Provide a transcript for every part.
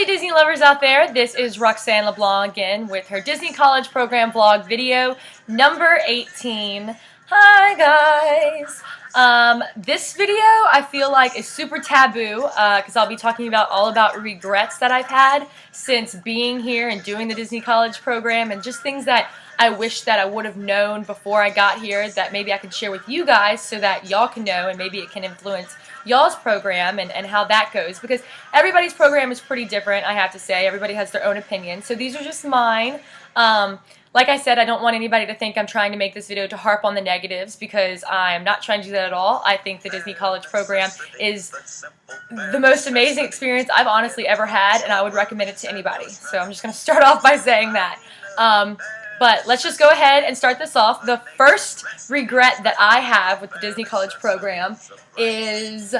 you Disney lovers out there, this is Roxanne LeBlanc again with her Disney College Program vlog video number 18. Hi guys! This video I feel like is super taboo because I'll be talking about all about regrets that I've had since being here and doing the Disney College Program, and just things that I wish that I would have known before I got here that maybe I could share with you guys so that y'all can know and maybe it can influence y'all's program and how that goes, because everybody's program is pretty different, I have to say. Everybody has their own opinion, so these are just mine. Like I said, I don't want anybody to think I'm trying to make this video to harp on the negatives, because I'm not trying to do that at all. I think the Disney College Program is the most amazing experience I've honestly ever had, and I would recommend it to anybody. So I'm just going to start off by saying that. But let's just go ahead and start this off. The first regret that I have with the Disney College Program is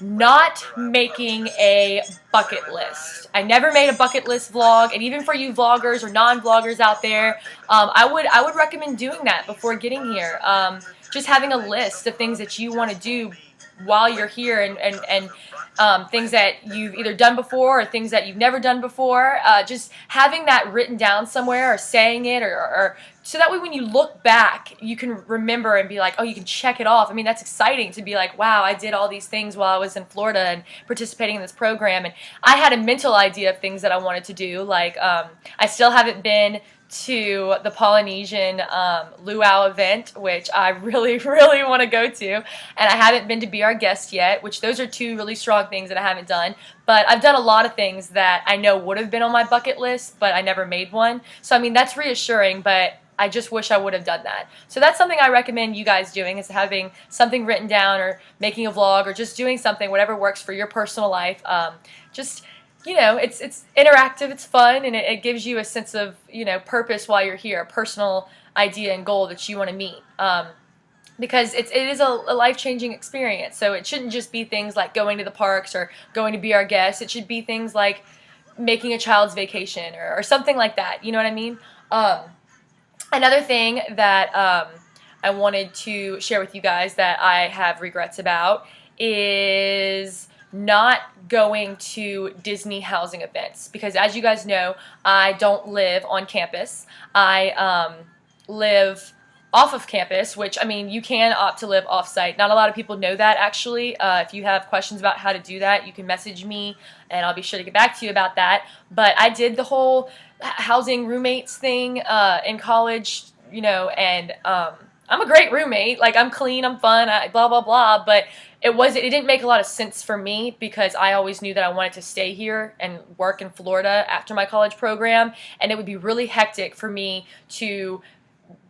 not making a bucket list. I never made a bucket list vlog, and even for you vloggers or non-vloggers out there, I would recommend doing that before getting here. Just having a list of things that you want to do while you're here, and things that you've either done before or things that you've never done before. Just having that written down somewhere or saying it, or so that way when you look back you can remember and be like, oh, you can check it off. I mean, that's exciting to be like, wow, I did all these things while I was in Florida and participating in this program, and I had a mental idea of things that I wanted to do. Like, I still haven't been to the Polynesian luau event, which I really want to go to, and I haven't been to Be Our Guest yet, which those are two really strong things that I haven't done. But I've done a lot of things that I know would have been on my bucket list, but I never made one. So I mean, that's reassuring, but I just wish I would have done that. So that's something I recommend you guys doing, is having something written down or making a vlog or just doing something, whatever works for your personal life. Just, you know, it's interactive, it's fun, and it gives you a sense of, you know, purpose while you're here, a personal idea and goal that you want to meet. Because it is a life-changing experience. So it shouldn't just be things like going to the parks or going to Be Our Guest. It should be things like making a child's vacation or something like that. You know what I mean? Another thing that I wanted to share with you guys that I have regrets about is not going to Disney housing events, because as you guys know, I don't live on campus. I live off of campus, which, I mean, you can opt to live off-site. Not a lot of people know that, actually. If you have questions about how to do that, you can message me, and I'll be sure to get back to you about that. But I did the whole housing roommates thing in college, you know, and I'm a great roommate. Like, I'm clean, I'm fun, blah, blah, blah, but it didn't make a lot of sense for me, because I always knew that I wanted to stay here and work in Florida after my college program, and it would be really hectic for me to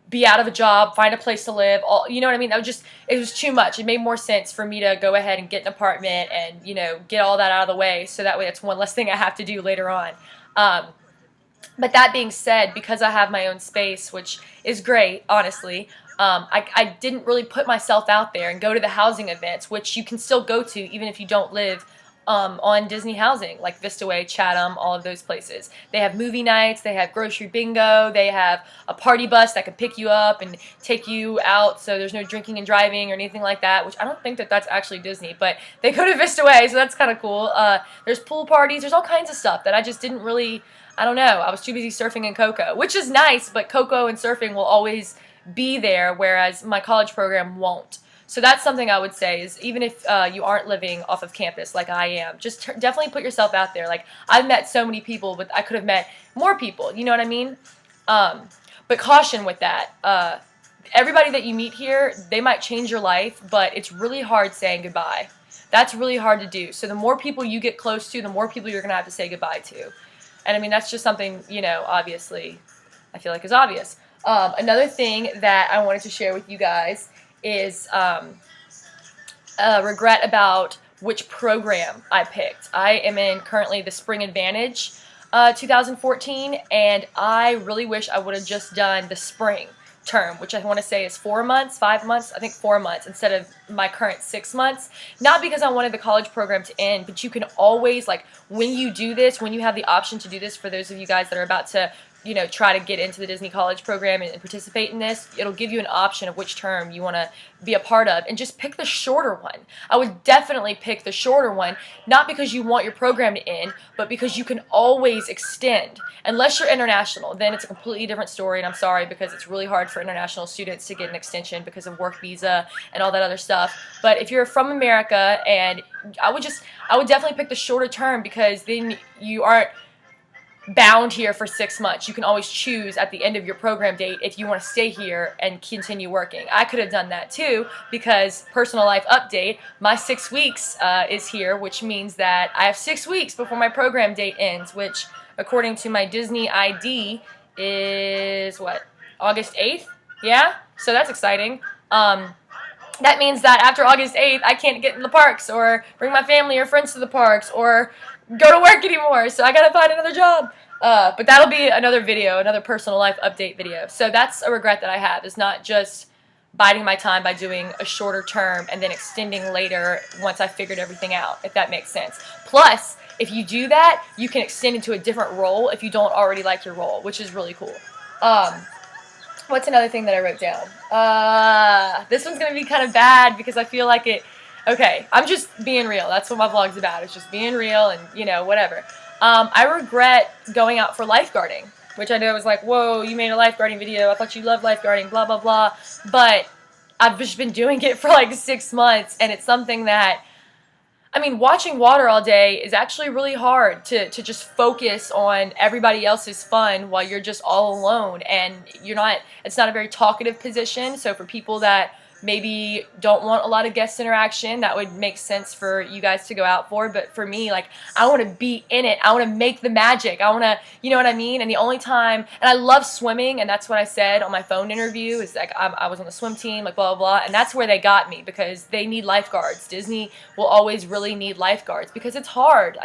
be out of a job, find a place to live, you know what I mean? It was too much. It made more sense for me to go ahead and get an apartment and, you know, get all that out of the way, so that way that's one less thing I have to do later on. But that being said, because I have my own space, which is great, honestly, I didn't really put myself out there and go to the housing events, which you can still go to even if you don't live on Disney housing, like Vistaway, Chatham, all of those places. They have movie nights, they have grocery bingo, they have a party bus that can pick you up and take you out, so there's no drinking and driving or anything like that, which I don't think that that's actually Disney, but they go to Vistaway, so that's kind of cool. There's pool parties, there's all kinds of stuff that I just didn't really, I don't know, I was too busy surfing in Cocoa, which is nice, but Cocoa and surfing will always be there, whereas my college program won't. So that's something I would say, is even if you aren't living off of campus like I am, just definitely put yourself out there. Like, I've met so many people, but I could have met more people, you know what I mean? But caution with that. Everybody that you meet here, they might change your life, but it's really hard saying goodbye. That's really hard to do. So the more people you get close to, the more people you're going to have to say goodbye to. And I mean, that's just something, you know, obviously, I feel like is obvious. Another thing that I wanted to share with you guys is a regret about which program I picked. I am in currently the Spring Advantage 2014, and I really wish I would have just done the spring term, which I want to say is 4 months, 5 months, I think 4 months instead of my current 6 months. Not because I wanted the college program to end, but you can always, like, when you do this, when you have the option to do this, for those of you guys that are about to try to get into the Disney College program and participate in this, it'll give you an option of which term you want to be a part of, and just pick the shorter one. I would definitely pick the shorter one, not because you want your program to end, but because you can always extend. Unless you're international, then it's a completely different story, and I'm sorry because it's really hard for international students to get an extension because of work visa and all that other stuff. But if you're from America, and I would definitely pick the shorter term, because then you aren't bound here for 6 months. You can always choose at the end of your program date if you want to stay here and continue working. I could have done that too, because personal life update, my 6 weeks is here, which means that I have 6 weeks before my program date ends, which according to my Disney ID is what, August 8th? Yeah, so that's exciting. That means that after August 8th, I can't get in the parks or bring my family or friends to the parks or go to work anymore, so I gotta find another job. But that'll be another video, another personal life update video. So that's a regret that I have, is not just biding my time by doing a shorter term and then extending later once I figured everything out, if that makes sense. Plus, if you do that, you can extend into a different role if you don't already like your role, which is really cool. What's another thing that I wrote down? This one's gonna be kind of bad because I feel like it. Okay, I'm just being real. That's what my vlog's about. It's just being real and, whatever. I regret going out for lifeguarding, which I know was like, whoa, you made a lifeguarding video. I thought you loved lifeguarding, blah, blah, blah. But I've just been doing it for like 6 months, and it's something that, watching water all day is actually really hard to just focus on everybody else's fun while you're just all alone, and it's not a very talkative position. So for people that maybe don't want a lot of guest interaction, that would make sense for you guys to go out for. But for me, like, I want to be in it. I want to make the magic. I want to, you know what I mean? And the only time, and I love swimming, and that's what I said on my phone interview, is like I was on the swim team, like blah, blah, blah. And that's where they got me, because they need lifeguards. Disney will always really need lifeguards because it's hard.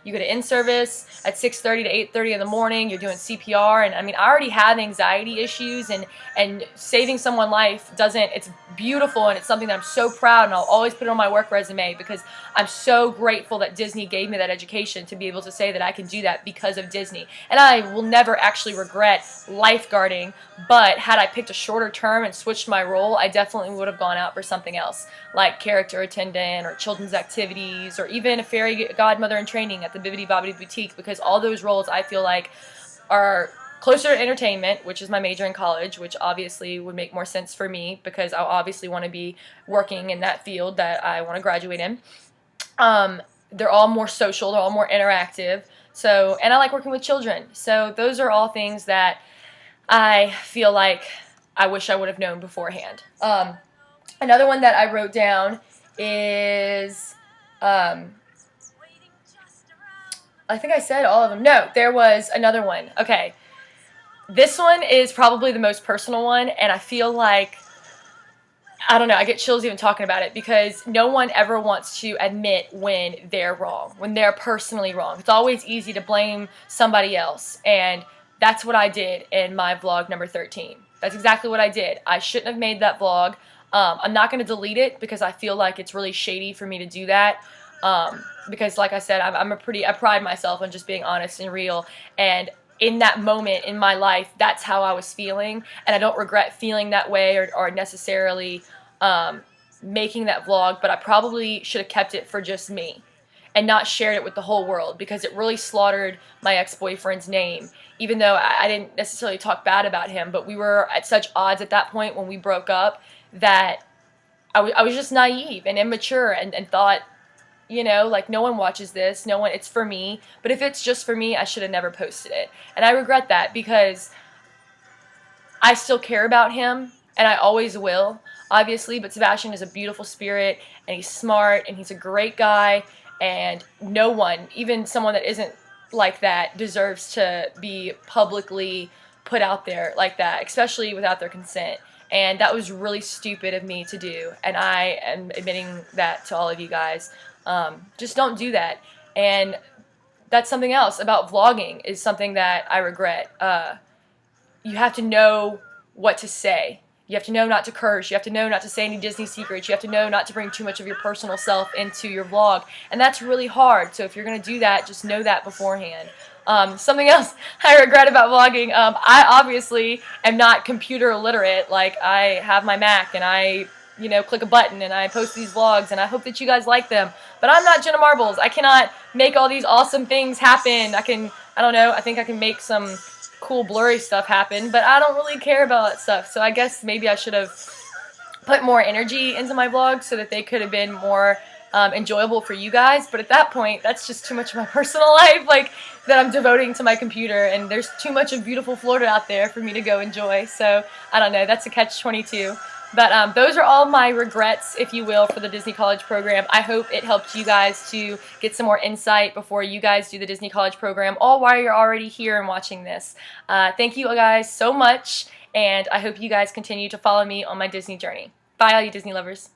You go to in-service at 6:30 to 8:30 in the morning. You're doing CPR. And I already have anxiety issues, and saving someone's life it's beautiful, and it's something that I'm so proud, and I'll always put it on my work resume, because I'm so grateful that Disney gave me that education to be able to say that I can do that because of Disney. And I will never actually regret lifeguarding, but had I picked a shorter term and switched my role, I definitely would have gone out for something else, like character attendant or children's activities, or even a fairy godmother in training at the Bibbidi Bobbidi Boutique, because all those roles I feel like are closer to entertainment, which is my major in college, which obviously would make more sense for me, because I obviously want to be working in that field that I want to graduate in. They're all more social, they're all more interactive, and I like working with children. So those are all things that I feel like I wish I would have known beforehand. Another one that I wrote down is, I think I said all of them. No, there was another one. Okay. This one is probably the most personal one, and I feel like, I don't know, I get chills even talking about it, because no one ever wants to admit when they're wrong, when they're personally wrong. It's always easy to blame somebody else, and that's what I did in my vlog number 13. That's exactly what I did. I shouldn't have made that vlog. I'm not going to delete it, because I feel like it's really shady for me to do that. Because like I said, I pride myself on just being honest and real, and in that moment in my life, that's how I was feeling, and I don't regret feeling that way or necessarily making that vlog, but I probably should have kept it for just me and not shared it with the whole world, because it really slaughtered my ex-boyfriend's name, even though I didn't necessarily talk bad about him, but we were at such odds at that point when we broke up that I was just naive and immature and thought, like, no one watches this, it's for me. But if it's just for me, I should have never posted it. And I regret that, because I still care about him, and I always will, obviously. But Sebastian is a beautiful spirit, and he's smart, and he's a great guy. And no one, even someone that isn't like that, deserves to be publicly put out there like that, especially without their consent. And that was really stupid of me to do, and I am admitting that to all of you guys. Just don't do that. And that's something else about vlogging, is something that I regret. You have to know what to say. You have to know not to curse. You have to know not to say any Disney secrets. You have to know not to bring too much of your personal self into your vlog. And that's really hard. So if you're going to do that, just know that beforehand. Something else I regret about vlogging, I obviously am not computer literate. Like, I have my Mac and I, click a button and I post these vlogs and I hope that you guys like them. But I'm not Jenna Marbles. I cannot make all these awesome things happen. I don't know, I think I can make some cool blurry stuff happen, but I don't really care about that stuff. So I guess maybe I should have put more energy into my vlogs so that they could have been more enjoyable for you guys. But at that point, that's just too much of my personal life, like, that I'm devoting to my computer, and there's too much of beautiful Florida out there for me to go enjoy. So I don't know, that's a catch-22. But those are all my regrets, if you will, for the Disney College program. I hope it helped you guys to get some more insight before you guys do the Disney College program, all while you're already here and watching this. Thank you guys so much, and I hope you guys continue to follow me on my Disney journey. Bye, all you Disney lovers.